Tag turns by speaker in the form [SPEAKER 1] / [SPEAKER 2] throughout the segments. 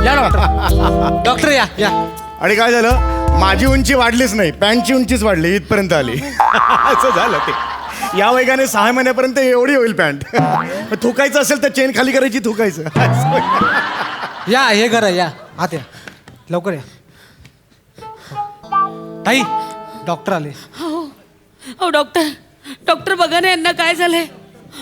[SPEAKER 1] या ना डॉक्टर या या.
[SPEAKER 2] आणि काय झालं, माझी उंची वाढलीच नाही, पॅन्टची उंचीच वाढली, इथपर्यंत आली. असं झालं ते. या वेगाने 6 महिन्यापर्यंत एवढी होईल पॅन्ट. थुकायचं असेल तर चेन खाली करायची, थुकायचं.
[SPEAKER 1] या हे करा या आत या लवकर या. ताई डॉक्टर आले.
[SPEAKER 3] हो डॉक्टर, डॉक्टर बघा ना यांना काय झालंय.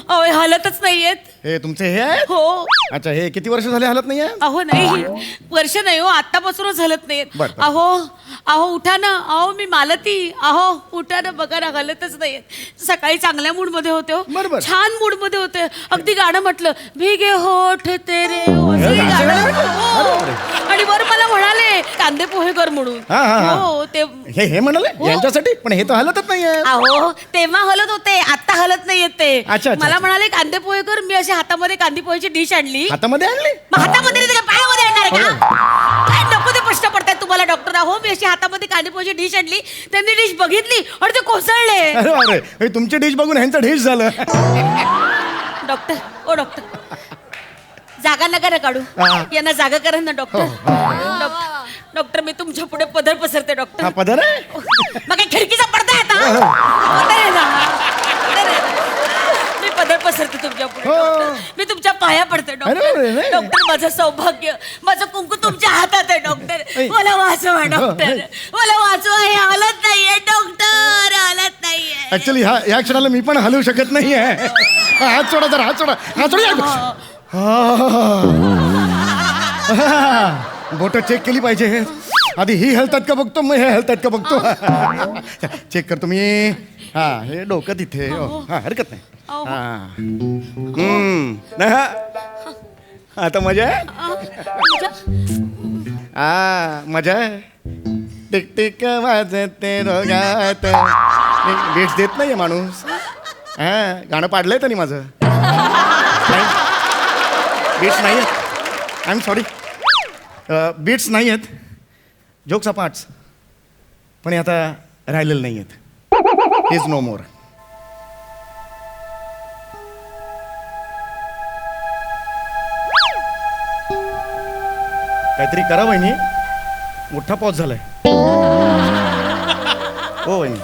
[SPEAKER 3] अहो हे हालतच नाहीयेत.
[SPEAKER 2] हे तुमचे हे आहे?
[SPEAKER 3] हो.
[SPEAKER 2] अच्छा, हे किती वर्ष झाले हालत नाही आहे?
[SPEAKER 3] अहो नाही, वर्ष नाही हो, आतापासूनच हलत नाहीयेत.
[SPEAKER 2] बरं, बरं.
[SPEAKER 3] अहो अहो उठा ना. अहो मी मालती. अहो उठा ना, बघा ना, हलतच नाहीयेत. सकाळी चांगल्या मूड मध्ये होते हो,
[SPEAKER 2] बरोबर.
[SPEAKER 3] छान मूड मध्ये होते. अगदी गाणं म्हटलं, भीगे होठ तेरे, असंही गाणं. हो. आणि बरं मला म्हणाले कांदे पोहे कर म्हणून.
[SPEAKER 2] हा, हा, हा.
[SPEAKER 3] हो ते
[SPEAKER 2] हे म्हणाले
[SPEAKER 3] हो.
[SPEAKER 2] यांच्यासाठी, पण हे तर हालतच नाही आहे.
[SPEAKER 3] अहो तेव्हा हलत होते, आता हलत नाहीयेत ते.
[SPEAKER 2] अच्छा, अच्छा,
[SPEAKER 3] मला
[SPEAKER 2] अच्छा.
[SPEAKER 3] म्हणाले कांदे पोहे कर. मी अशी हातामध्ये कांदे पोहेची डिश आणली.
[SPEAKER 2] हातामध्ये आणली?
[SPEAKER 3] मग हातामध्ये नाही तर काय पायामध्ये आणणार आहे का? काय नको ते प्रश्न पडतायत तुम्हाला डॉक्टर. हो मी अशी हातामध्ये कांदे पोहेची डिश आणली, त्यांनी डिश बघितली आणि ते कोसळले.
[SPEAKER 2] अरे अरे, हे तुमची डिश बघून ह्यांचं डिश झालं.
[SPEAKER 3] डॉक्टर, ओ डॉक्टर, जागा नका ना काढू,
[SPEAKER 2] हा.
[SPEAKER 3] यांना जागा करा ना डॉक्टर. डॉक्टर मी तुमच्या पुढे पदर पसरते डॉक्टर.
[SPEAKER 2] हा पदर आहे?
[SPEAKER 3] मग काय खिडकीचा पडदा आहे आता? पदर आहे ना. पदर आहे. मी पदर पसरते तुमच्या पुढे
[SPEAKER 2] हो.
[SPEAKER 3] डॉक्टर. मी तुमच्या पाया पडते
[SPEAKER 2] अरे, अरे,
[SPEAKER 3] डॉक्टर.
[SPEAKER 2] अरे.
[SPEAKER 3] डॉक्टर माझं सौभाग्य, माझं कुंकू तुमच्या हातात आहे डॉक्टर. मला वाचवा डॉक्टर, मला वाचवा. हे हालत नाहीये डॉक्टर, हालत नाहीये.
[SPEAKER 2] ऍक्च्युली ह्या क्षणाला मी पण हलवू शकत नाहीये. हात सोडा जरा, हात सोडा, हात सोडा. बोट चेक केली पाहिजे. आधी ही हलतात का बघतो, मग हे हलतात का बघतो. चेक करतो मी. हा हे डोकं तिथे. हा हरकत नाही. हा नाही हा. आता मजा आहे. हा मजा आहे. टिक टिक वाजते रोगात. बीट्स देत नाहीये माणूस. हा गाणं पाडलंय त्यांनी माझं. बीट्स नाही आहेत. I am sorry. बीट्स नाही आहेत, जोक्स अपार्ट्स. पण हे आता राहिलेलं नाही आहेत. इज नो मोर. काहीतरी करा वहिनी, मोठा पाऊस झालाय. हो वहिनी.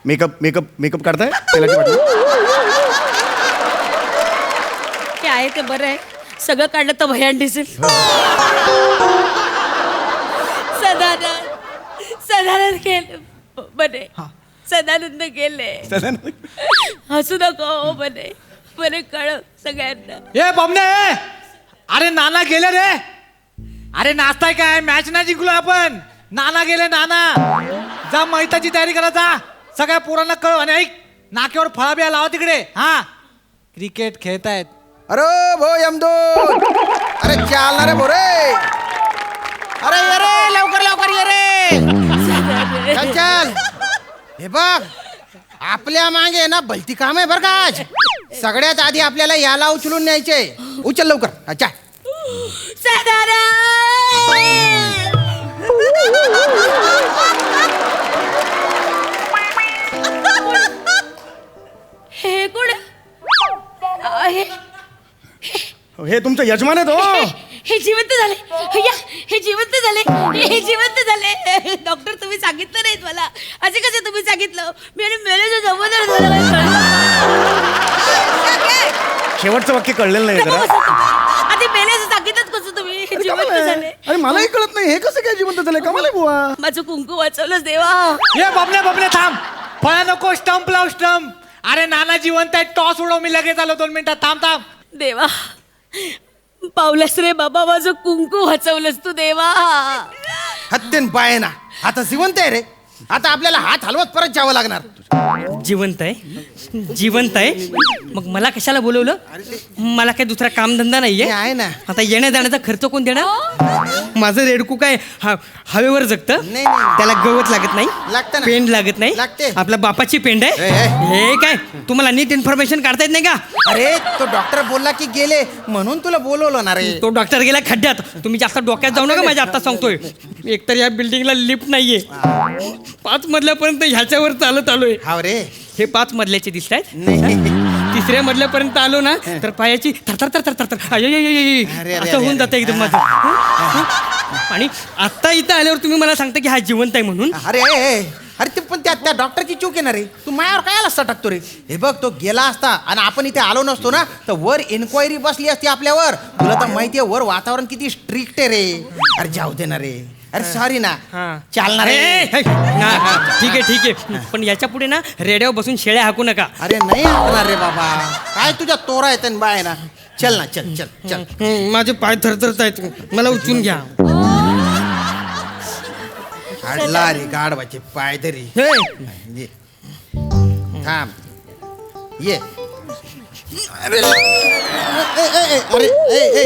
[SPEAKER 2] मेकअप मेकअप मेकअप काढताय तेलाची बाटली?
[SPEAKER 3] ते आहे ते बरं आहे. सगळं काढलं तर भयान दिसेल. सदानंद गेले बने. सदानंद गेले. हसू नको हो बने. बरे कळ सगळ्यांना.
[SPEAKER 1] ए बमने, अरे नाना गेले रे. अरे नाचताय काय, मॅच नाही जिंकलो आपण. नाना गेले नाना. जा मैताची तयारी करा जा. सगळ्या पोरांना कळव. आणि ऐक, नाक्यावर फळाबिया लावा तिकडे. हा क्रिकेट खेळतायत.
[SPEAKER 4] अरे भो यमदूत, अरे चाल ना रे भोरे. अरे ये रे, लवकर लवकर ये रे. चल चल. हे बघ, आपल्या मागे ना भलती काम आहे बरं का आज. सगळ्यात आधी आपल्याला याला उचलून न्यायचे. उचल लवकर. अच्छा.
[SPEAKER 3] हे कोण आहे?
[SPEAKER 2] हे तुमचं यजमान आहेत हो.
[SPEAKER 3] हे जिवंत झाले. या, हे जिवंत झाले. हे जिवंत झाले. डॉक्टर तुम्ही सांगितलं नाहीत मला. असे कसे तुम्ही सांगितलं? मी आणि मेलेचं जमवणार झालं.
[SPEAKER 2] शेवटचं वाक्य कळलेलं नाही जरा.
[SPEAKER 3] आधी मेलेचं सांगितलं कसं तुम्ही? हे जिवंत झाले.
[SPEAKER 2] अरे मलाही कळत नाही हे कसं काय जिवंत झाले. कमाल बुवा.
[SPEAKER 3] माझं कुंकू वाचवलंच देवा.
[SPEAKER 1] ये बमने बमने थांब. फळा नको, स्टंप लाव स्टंप. अरे नाना जिवंत आहे. टॉस उडव, मी लगेच आलो 2 मिनिटात. थांब थांब.
[SPEAKER 3] देवा पावलंस रे बाबा, माझं कुंकू वाचवलंस तू देवा.
[SPEAKER 4] हत्तीन पाय ना. आता जिवंत आहे रे. आता आपल्याला हात हलवत परत जावं लागणार.
[SPEAKER 5] जिवंत आहे, जिवंत आहे. मग मला कशाला बोलवलं? मला काही दुसरा कामधंदा नाहीये.
[SPEAKER 4] हे आहे ना.
[SPEAKER 5] आता येण्या जाण्याचा खर्च कोण देणार? माझं रेडकू काय हवेवर जगतं.
[SPEAKER 4] नाही, नाही.
[SPEAKER 5] त्याला गवत लागत नाही,
[SPEAKER 4] लागतं ना.
[SPEAKER 5] पेंड लागत नाही.
[SPEAKER 4] लागते.
[SPEAKER 5] आपल्या बापाची पेंड आहे.
[SPEAKER 4] ए, ए.
[SPEAKER 5] हे काय तुम्हाला नीट इन्फॉर्मेशन काढता येत नाही का?
[SPEAKER 4] अरे तो डॉक्टर बोलला की गेले म्हणून तुला बोलवलं ना रे.
[SPEAKER 5] तो डॉक्टर गेला खड्ड्यात. तुम्ही जास्त डोक्यात जाऊ नका. माझ्या आता सांगतोय. एकतर या बिल्डिंगला लिफ्ट नाहीये. 5 मजल्यापर्यंत ह्याच्यावर चालत आलोय.
[SPEAKER 4] हाव रे.
[SPEAKER 5] हे 5 मजल्याचे दिसत आहेत.
[SPEAKER 4] नाही.
[SPEAKER 5] 3ऱ्या मजल्यापर्यंत आलो ना तर पायाची थरथर थरथर थरथर
[SPEAKER 4] अरे,
[SPEAKER 5] असं होऊन जातं एकदम माझं. आणि आता इथं आल्यावर तुम्ही मला सांगता की हा जिवंत आहे म्हणून.
[SPEAKER 4] अरे अरे ते पण त्या डॉक्टरची चूक आहे ना रे. तू मायावर काय आला टाकतो रे. हे बघ तो गेला असता आणि आपण इथे आलो नसतो ना तर वर इन्क्वायरी बसली असती आपल्यावर. तुला तर माहितीये वर वातावरण किती स्ट्रिक्ट आहे रे. अरे जाऊ दे ना रे. अरे सॉरी ना. चालणार रे.
[SPEAKER 5] ठीक आहे पण याच्या पुढे ना रेड्यावर बसून शेळ्या हाकू नका.
[SPEAKER 4] अरे नाही हाकणार रे बाबा. काय तुझ्या तोरा येत बाय ना. चल ना चल चल चल.
[SPEAKER 5] माझे पाय थरथरत आहेत मला उचलून घ्या.
[SPEAKER 4] काढला रे गाढवाचे पाय तरी. ये. थांब ये. अरे अरे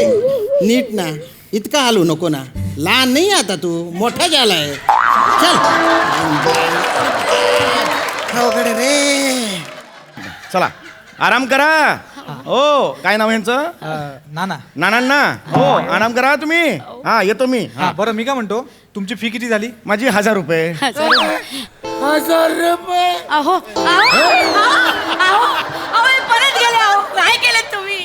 [SPEAKER 4] नीट ना. इतका हालू नको ना. लहान नाही आता तू मोठा झालाय. चल अवघड रे.
[SPEAKER 2] चला आराम करा. हो काय नाव आहे यांचं?
[SPEAKER 1] नाना.
[SPEAKER 2] नानांना हो आराम करा तुम्ही. हा येतो मी.
[SPEAKER 1] हा बरं मी काय म्हणतो तुमची फी किती झाली?
[SPEAKER 2] माझी 1000 रुपये.
[SPEAKER 4] 1000 रुपये.
[SPEAKER 3] अहो हे परत गेले. अहो काय केलं तुम्ही?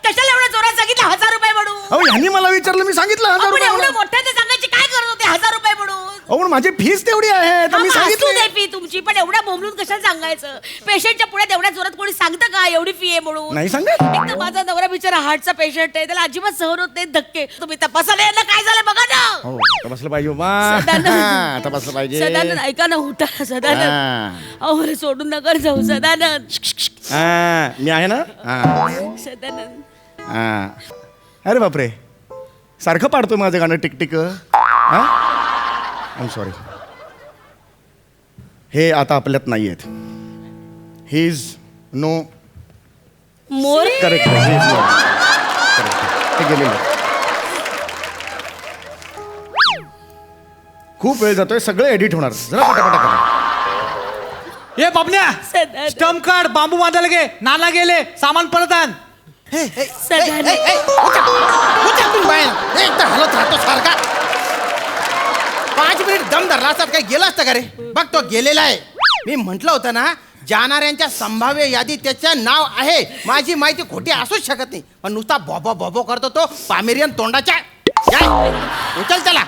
[SPEAKER 3] कशाला एवढं जोरात सांगितलं 1000 रुपये म्हणून?
[SPEAKER 2] अहो ह्यांनी मला विचारलं मी सांगितलं 1000
[SPEAKER 3] आपण
[SPEAKER 2] रुपये
[SPEAKER 3] एवढं
[SPEAKER 2] म्हणून.
[SPEAKER 3] मोठ्याने सांगायची काय करत होते 1000 रुपये म्हणून?
[SPEAKER 2] अहो पण माझी फीस तेवढी आहे तर मी
[SPEAKER 3] असू
[SPEAKER 2] सांगितलं.
[SPEAKER 3] दे फी तुमची पण एवढ्या बोंबलून कशाला सांगायचं? पेशंटच्या पुढे एवढ्या जोरात कोणी सांगतं का एवढी फी आहे म्हणून?
[SPEAKER 2] नाही सांगत.
[SPEAKER 3] एक तर माझा नवरा बिचारा हार्टचा पेशंट आहे. त्याला अजिबात सहन होत नाही धक्के. तुम्ही तपासायला यांना काय झालं बघा ना.
[SPEAKER 2] हो तपासलं पाहिजे बाबा.
[SPEAKER 3] सदानंद.
[SPEAKER 2] हा, तपासलं पाहिजे.
[SPEAKER 3] सदानंद ऐका ना उठा सदानंद.
[SPEAKER 2] हा.
[SPEAKER 3] अहो मला सोडून नका जाऊ सदानंद.
[SPEAKER 2] हा, मी आहे ना. हा.
[SPEAKER 3] सदानंद.
[SPEAKER 2] हा. अरे बापरे सारखं पाडतोय माझं गाणं टिकटिक. हा आय एम सॉरी. हे आता आपल्यात नाही आहेत. He is no
[SPEAKER 3] more.
[SPEAKER 2] Correct. ते गेलेलं. खूप वेळ जातोय सगळं एडिट होणार. जरा पटापटा करा.
[SPEAKER 1] ए बाबण्या
[SPEAKER 3] सदानंद.
[SPEAKER 1] स्टंप काढ बांबू बांधायला गे. नाना गेले सामान परत आण.
[SPEAKER 3] सदानंद.
[SPEAKER 4] हलत राहतो सारखा. 5 मिनिट दम धरला असतात काय गेला असता का रे. बघ तो गेलेला आहे. मी म्हंटल होतं ना जाणाऱ्यांच्या संभाव्य यादीत त्याचं नाव आहे. माझी माहिती खोटी असूच शकत नाही. पण नुसता बॉबो बॉबो करतो तो पामेरियन तोंडाच्या. उचल त्याला.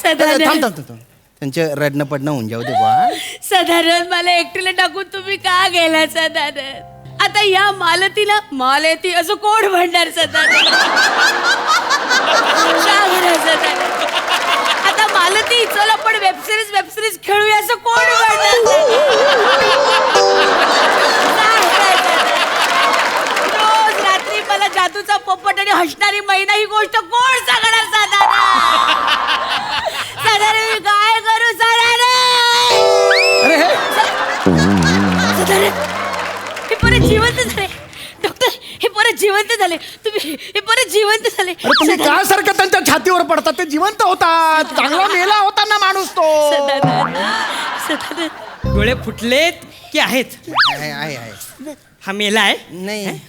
[SPEAKER 3] सदानंद.
[SPEAKER 4] थांब थांब थांब. त्यांचे रडणं पडणं होऊन जाऊ दे बा.
[SPEAKER 3] सदानंद मला एकटीला टाकून तुम्ही का गेला सदानंद? आता या मालतीला मालती असं कोण म्हणणार सदानंद? सांग ना सदानंद. आता मालती चल आपण वेबसिरीज खेळूया असं कोण म्हणणार? सांग ना सदानंद. रोज रात्री मला जादूचा पोपट आणि हसणारी मैना ही गोष्ट कोण सांगणार सदानंद? सदानंद मी काय करू सदानंद?
[SPEAKER 2] अरे हे
[SPEAKER 3] सदानंद हे परत जिवंत झाले. डॉक्टर हे परत जिवंत झाले. तुम्ही हे परत जिवंत झाले.
[SPEAKER 2] अरे तुम्ही का सारखं त्यांच्या छातीवर पडतात? ते जिवंत होतात. चांगला मेला होता ना माणूस तो.
[SPEAKER 3] सदानंद. सदानंद.
[SPEAKER 5] डोळे फुटलेत की आहेत?
[SPEAKER 4] आहे.
[SPEAKER 5] हा मेला आहे.
[SPEAKER 4] नाही.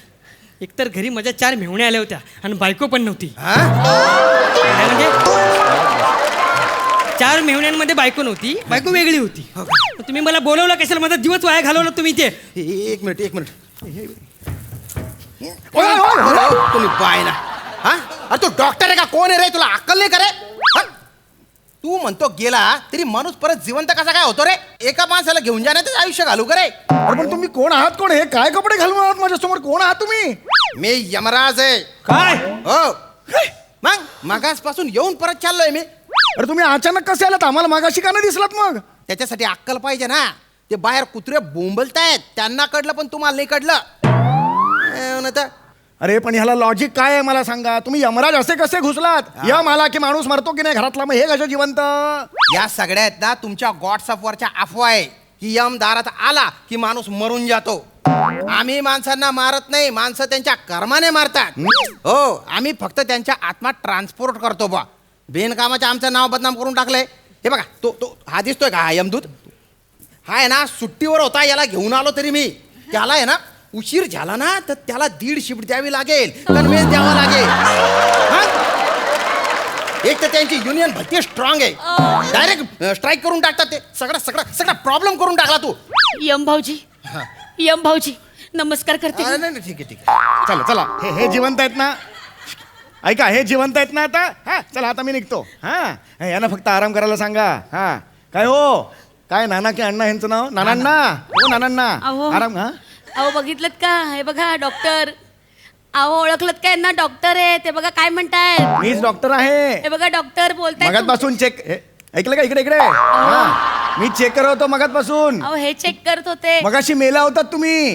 [SPEAKER 5] एकतर घरी माझ्या 4 मेहुण्या आल्या होत्या आणि बायको पण नव्हती.
[SPEAKER 4] हा?
[SPEAKER 5] काय म्हणजे 4 मेहुण्यांमध्ये बायको नव्हती. बायको वेगळी होती. मग तुम्ही मला बोलवलं कशाला? माझा दिवस वाया घालवला तुम्ही ते.
[SPEAKER 4] एक मिनिट.
[SPEAKER 2] ओय, ओय, ओय.
[SPEAKER 4] तुम्ही बाय ना. हा अरे तू डॉक्टर आहे का कोण आहे रे? तुला अक्कल नाही करे. तू म्हणतो गेला तरी माणूस परत जिवंत कसा काय होतो रे? एका माणसाला घेऊन जाण्यातच आयुष्य घालू करे.
[SPEAKER 2] अरे पण तुम्ही कोण आहात? कोण हे काय कपडे घालून आहात माझ्यासमोर? कोण आहात तुम्ही?
[SPEAKER 4] मी यमराज आहे.
[SPEAKER 1] काय?
[SPEAKER 4] हो मग मगासपासून येऊन परत चाललोय मी.
[SPEAKER 2] अरे तुम्ही अचानक कसे आलात? आम्हाला मागाशी का नाही दिसलात मग?
[SPEAKER 4] त्याच्यासाठी अक्कल पाहिजे ना. ते बाहेर कुत्रे बोंबलतायत त्यांना कळलं पण तुम्हाला नाही कळलं. तर
[SPEAKER 2] अरे पण ह्याला लॉजिक काय आहे मला सांगा. तुम्ही यमराज असे कसे घुसलात? यम आला की माणूस मरतो की नाही घरातला, मग हे कसं जिवंत?
[SPEAKER 4] या सगळ्या आहेत ना तुमच्या व्हॉट्सअपवरच्या अफवा आहे की यम दारात आला की माणूस मरून जातो. आम्ही माणसांना मारत नाही. माणसं त्यांच्या कर्माने मारतात. हो आम्ही फक्त त्यांच्या आत्मा ट्रान्सपोर्ट करतो बा. बेनकामाच्या आमचं नाव बदनाम करून टाकलंय. हे बघा तो हा दिसतोय का? हा यमदूत हा आहे ना सुट्टीवर होता. याला घेऊन आलो तरी मी. त्याला आहे ना उशीर झाला ना तर त्याला 1.5 शिफ्ट द्यावी लागेल. कन्व्हेन्स द्यावा लागेल. एक तर त्यांची युनियन भलती स्ट्रॉंग आहे डायरेक्ट स्ट्राईक करून टाकतात ते सगळा सगळा सगळा प्रॉब्लेम करून टाकला तू
[SPEAKER 3] यम भाऊजी यम भाऊजी नमस्कार करते
[SPEAKER 4] नाही नाही, ठीक आहे ठीक आहे
[SPEAKER 2] चला चला हे जिवंत आहेत ना ऐका हे जिवंत आहेत ना आता हा चला आता मी निघतो हा यांना फक्त आराम करायला सांगा हा काय हो काय नाना की अण्णा यांचं नाव नानांना हो नानांना
[SPEAKER 3] अहो.
[SPEAKER 2] आराम हा
[SPEAKER 3] अहो बघितलं का हे बघा डॉक्टर अहो ओळखलं का यांना डॉक्टर आहे ते बघा काय म्हणतायत
[SPEAKER 2] मीच डॉक्टर आहे
[SPEAKER 3] हे बघा डॉक्टर बोलतायत
[SPEAKER 2] मगातपासून चेक ऐकलं का इकडे इकडे हा मी चेक करत होतो मगातपासून
[SPEAKER 3] अहो हे चेक करत होते
[SPEAKER 2] मगाशी मेला होतात तुम्ही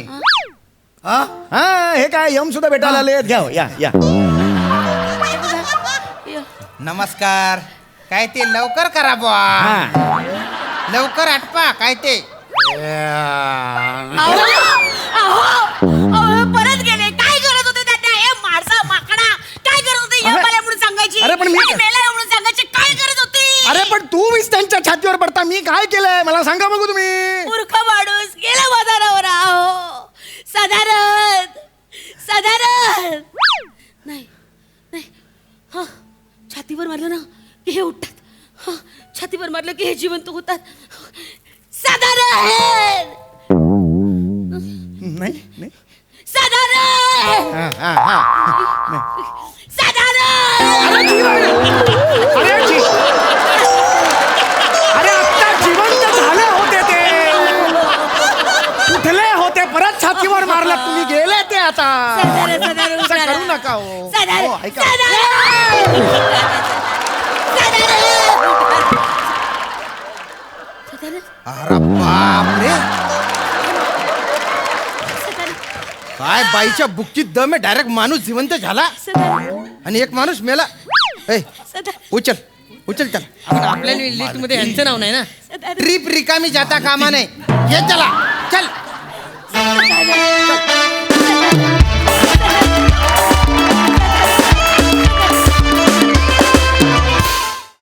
[SPEAKER 4] हा?
[SPEAKER 2] हा हे काय यम सुद्धा भेटायला आले घ्या हो, या या
[SPEAKER 4] नमस्कार काय ते लवकर करा बुवा
[SPEAKER 2] हा
[SPEAKER 4] लवकर आटपा काय ते
[SPEAKER 3] अहो, अहो, अहो, परत गेले काय करत होते त्या हे माणसा माकडा काय करत होते
[SPEAKER 2] अरे,
[SPEAKER 3] मला म्हणून सांगायची
[SPEAKER 2] अरे, पण मी-
[SPEAKER 3] आणि मेला म्हणून सांगायची काय करत होती
[SPEAKER 2] अरे पण तू मीच त्यांच्या छातीवर पडता मी काय केलंय मला सांगा बघू तुम्ही
[SPEAKER 3] मूर्ख माणूस गेला माझा नवरा अहो साधारण साधारण नाही नाही हा छातीवर मारलं ना की हे उठतात हा छातीवर मारलं की हे जिवंत होतात साधारण
[SPEAKER 2] नाही नाही
[SPEAKER 3] साधारण
[SPEAKER 2] हा हा हा
[SPEAKER 3] साधारण
[SPEAKER 2] अरे अरे आता जिवंत झाले होते ते उठले होते परत छातीवर मारला तुम्ही गेले ते आता
[SPEAKER 3] साधारण साधारण
[SPEAKER 2] असं करू नका हो. हो,
[SPEAKER 3] साधारण
[SPEAKER 2] ऐका.
[SPEAKER 4] अरे बापरे काय बाईच्या बुक्कीत दम आहे डायरेक्ट माणूस जिवंत झाला आणि एक माणूस मेला ए उचल उचल चल
[SPEAKER 5] आपल्या लिस्ट मध्ये यांचं नाव नाही ना
[SPEAKER 4] ट्रिप रिकामी जाता कामा नाही ये चला चल